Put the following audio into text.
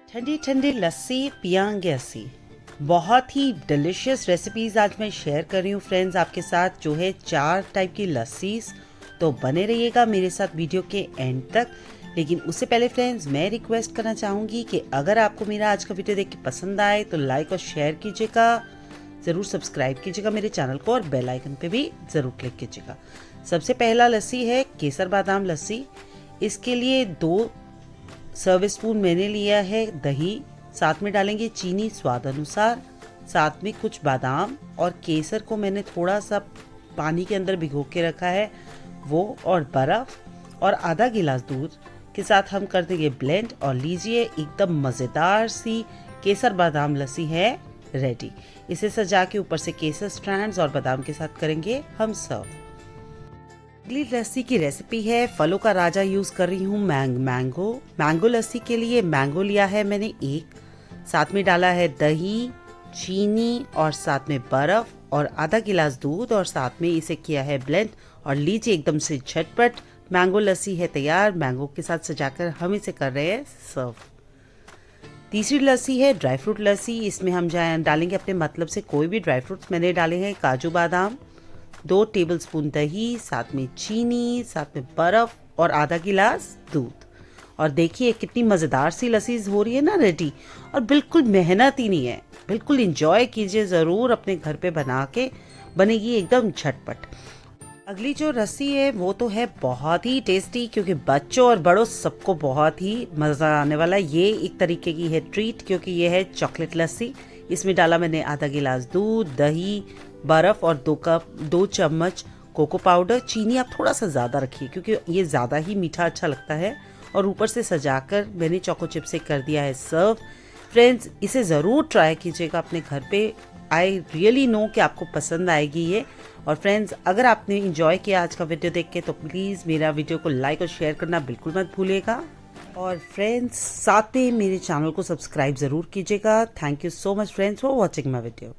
ठंडी ठंडी लस्सी पियांगे अस्सी। बहुत ही डिलिशियस रेसिपीज आज मैं शेयर कर रही हूँ फ्रेंड्स आपके साथ, जो है 4 टाइप की लस्सीज। तो बने रहिएगा मेरे साथ वीडियो के एंड तक। लेकिन उससे पहले फ्रेंड्स मैं रिक्वेस्ट करना चाहूँगी कि अगर आपको मेरा आज का वीडियो देख के पसंद आए तो लाइक और शेयर कीजिएगा, ज़रूर सब्सक्राइब कीजिएगा मेरे चैनल को और बेल आइकन पे भी ज़रूर क्लिक कीजिएगा। सबसे पहला लस्सी है केसर बादाम लस्सी। इसके लिए 2 सर्व स्पून मैंने लिया है दही, साथ में डालेंगे चीनी स्वाद अनुसार, साथ में कुछ बादाम और केसर को मैंने थोड़ा सा पानी के अंदर भिगो के रखा है वो, और बर्फ़ और आधा गिलास दूध के साथ हम कर देंगे ब्लेंड। और लीजिए एकदम मज़ेदार सी केसर बादाम लस्सी है रेडी। इसे सजा के ऊपर से केसर स्ट्रैंड्स और बादाम के साथ करेंगे हम सर्व। अगली लस्सी की रेसिपी है फलों का राजा यूज कर रही हूँ मैंगो लस्सी के लिए मैंगो लिया है मैंने 1, साथ में डाला है दही, चीनी और साथ में बर्फ और आधा गिलास दूध और साथ में इसे किया है ब्लेंड। और लीजिए एकदम से झटपट मैंगो लस्सी है तैयार। मैंगो के साथ सजाकर हम इसे कर रहे हैं सर्व। तीसरी लस्सी है ड्राई फ्रूट लस्सी। इसमें हम डालेंगे अपने मतलब से कोई भी ड्राई फ्रूट्स। मैंने डाले हैं काजू बादाम, 2 टेबलस्पून दही, साथ में चीनी, साथ में बर्फ और आधा गिलास दूध। और देखिए कितनी मज़ेदार सी लस्सी हो रही है ना रेडी। और बिल्कुल मेहनत ही नहीं है, बिल्कुल इंजॉय कीजिए ज़रूर अपने घर पे बना के, बनेगी एकदम झटपट। अगली जो लस्सी है वो तो है बहुत ही टेस्टी, क्योंकि बच्चों और बड़ों सबको बहुत ही मज़ा आने वाला है। ये एक तरीके की है ट्रीट, क्योंकि ये है चॉकलेट लस्सी। इसमें डाला मैंने आधा गिलास दूध, दही, बर्फ और 2 चम्मच कोको पाउडर। चीनी आप थोड़ा सा ज़्यादा रखिए क्योंकि ये ज़्यादा ही मीठा अच्छा लगता है। और ऊपर से सजाकर मैंने चोको चिप से कर दिया है सर्व। फ्रेंड्स इसे ज़रूर ट्राई कीजिएगा अपने घर पे। आई रियली नो कि आपको पसंद आएगी ये। और फ्रेंड्स अगर आपने इंजॉय किया आज का वीडियो देख के तो प्लीज़ मेरा वीडियो को लाइक और शेयर करना बिल्कुल मत भूलिएगा। और फ्रेंड्स साथ में मेरे चैनल को सब्सक्राइब ज़रूर कीजिएगा। Thank you so much friends for watching my video.